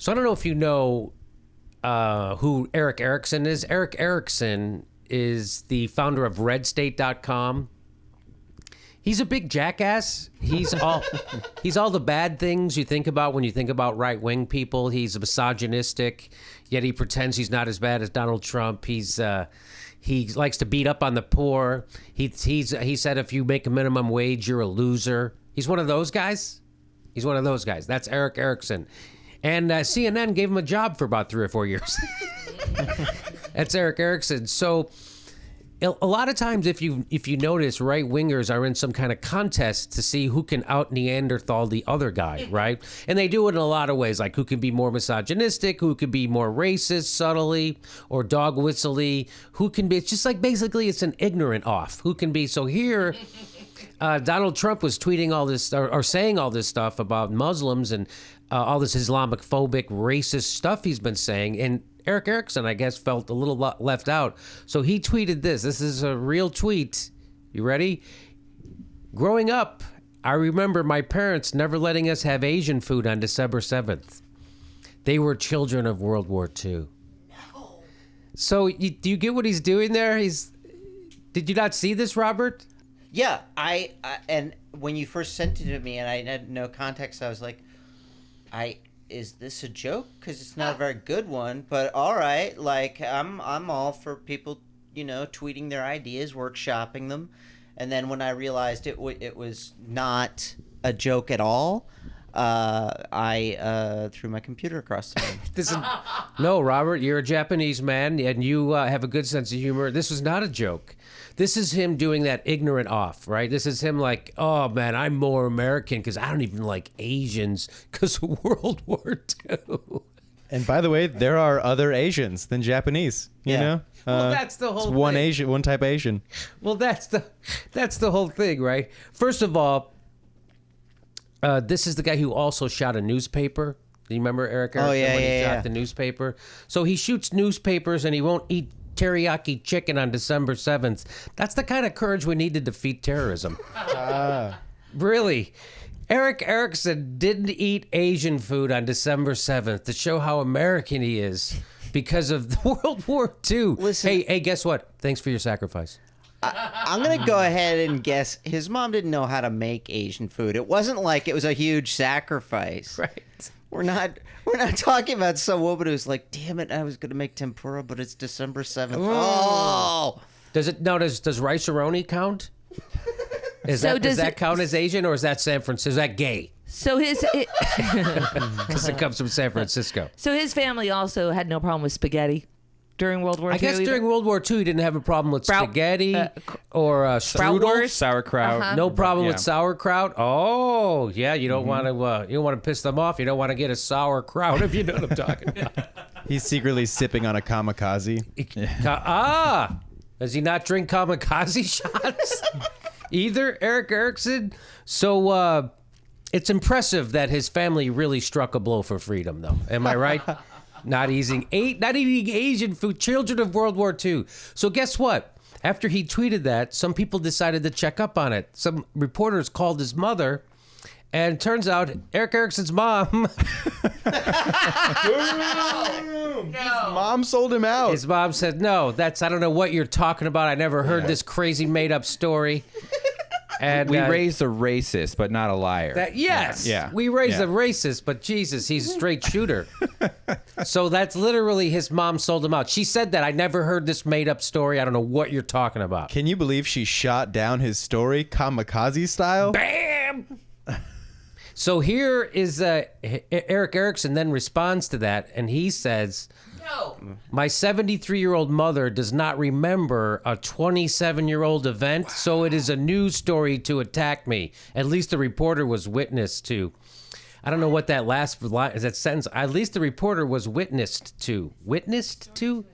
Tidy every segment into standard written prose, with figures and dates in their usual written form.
So I don't know if you know who Erick Erickson is. Erick Erickson is the founder of RedState.com. He's a big jackass. He's all the bad things you think about when you think about right-wing people. He's misogynistic, yet he pretends he's not as bad as Donald Trump. He likes to beat up on the poor. He said if you make a minimum wage, you're a loser. He's one of those guys. That's Erick Erickson. And CNN gave him a job for about 3 or 4 years. That's Erick Erickson. So a lot of times, if you notice, right wingers are in some kind of contest to see who can out Neanderthal the other guy, right? And they do it in a lot of ways, like who can be more misogynistic, who can be more racist subtly or dog whistly, who can be. It's just like basically it's an ignorant off. Who can be? So here, Donald Trump was tweeting all this or saying all this stuff about Muslims and all this Islamophobic, racist stuff he's been saying, and Erick Erickson, I guess, felt a little left out. So he tweeted this. This is a real tweet. You ready? Growing up, I remember my parents never letting us have Asian food on December 7th. They were children of World War II. No. So do you get what he's doing there? Did you not see this, Robert? Yeah, I and when you first sent it to me and I had no context, I was like, is this a joke? Because it's not a very good one, but all right. Like, I'm all for people, tweeting their ideas, workshopping them. And then when I realized it was not a joke at all, I threw my computer across the room. No, Robert, you're a Japanese man, and you have a good sense of humor. This was not a joke. This is him doing that ignorant off, right? This is him like, oh, man, I'm more American because I don't even like Asians because of World War II. And by the way, there are other Asians than Japanese, you know? Well, that's the whole thing. One type of Asian. Well, that's the whole thing, right? First of all, this is the guy who also shot a newspaper. Do you remember Erick Erickson when he shot the newspaper? So he shoots newspapers and he won't eat teriyaki chicken on December 7th. That's the kind of courage we need to defeat terrorism. Really. Erick Erickson didn't eat Asian food on December 7th to show how American he is because of World War II. Listen, hey, guess what? Thanks for your sacrifice. I'm going to go ahead and guess his mom didn't know how to make Asian food. It wasn't like it was a huge sacrifice. Right. We're not talking about some woman who's like, damn it, I was going to make tempura, but it's December 7th. Oh. Does rice-a-roni count? Does that count as Asian, or is that San Francisco? Is that gay? So Because it comes from San Francisco. So his family also had no problem with spaghetti during World War II. I guess during World War II, he didn't have a problem with spaghetti or strudel, sauerkraut. No problem with sauerkraut. Oh, yeah, you don't want to piss them off. You don't want to get a sauerkraut, if you know what I'm talking about. He's secretly sipping on a kamikaze. Does he not drink kamikaze shots? Either, Erick Erickson? So it's impressive that his family really struck a blow for freedom, though. Am I right? Not eating Asian food, children of World War II. So guess what? After he tweeted that, some people decided to check up on it. Some reporters called his mother, and it turns out Erick Erickson's mom. Mom sold him out. His mom said, no, I don't know what you're talking about. I never heard this crazy made up story. And we raised a racist, but not a liar. We raised a racist, but Jesus, he's a straight shooter. So that's literally his mom sold him out. She said that. I never heard this made up story. I don't know what you're talking about. Can you believe she shot down his story kamikaze style? Bam! So here is Erick Erickson then responds to that, and he says, my 73-year-old mother does not remember a 27-year-old event, so it is a news story to attack me. At least the reporter was witness to. I don't know what that last line is. That sentence. At least the reporter was witnessed to. Witnessed to?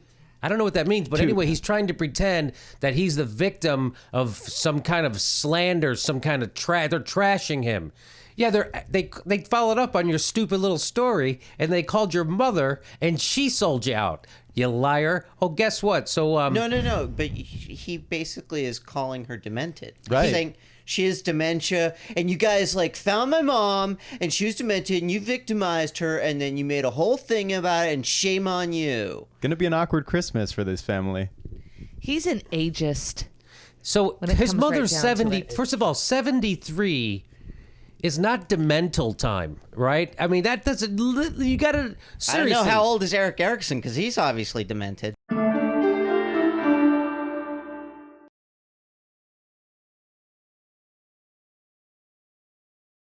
I don't know what that means, but anyway, he's trying to pretend that he's the victim of some kind of slander, some kind of they're trashing him. Yeah, they followed up on your stupid little story, and they called your mother, and she sold you out. You liar. Oh, guess what? So No. But he basically is calling her demented. Right. He's saying she has dementia, and you guys like found my mom, and she was demented, and you victimized her, and then you made a whole thing about it, and shame on you. Gonna be an awkward Christmas for this family. He's an ageist. So When it his comes mother's right down to 70. it. First of all, 73 is not demental time, right? I mean, that doesn't. You gotta I don't seriously. know how old is Erick Erickson, because he's obviously demented.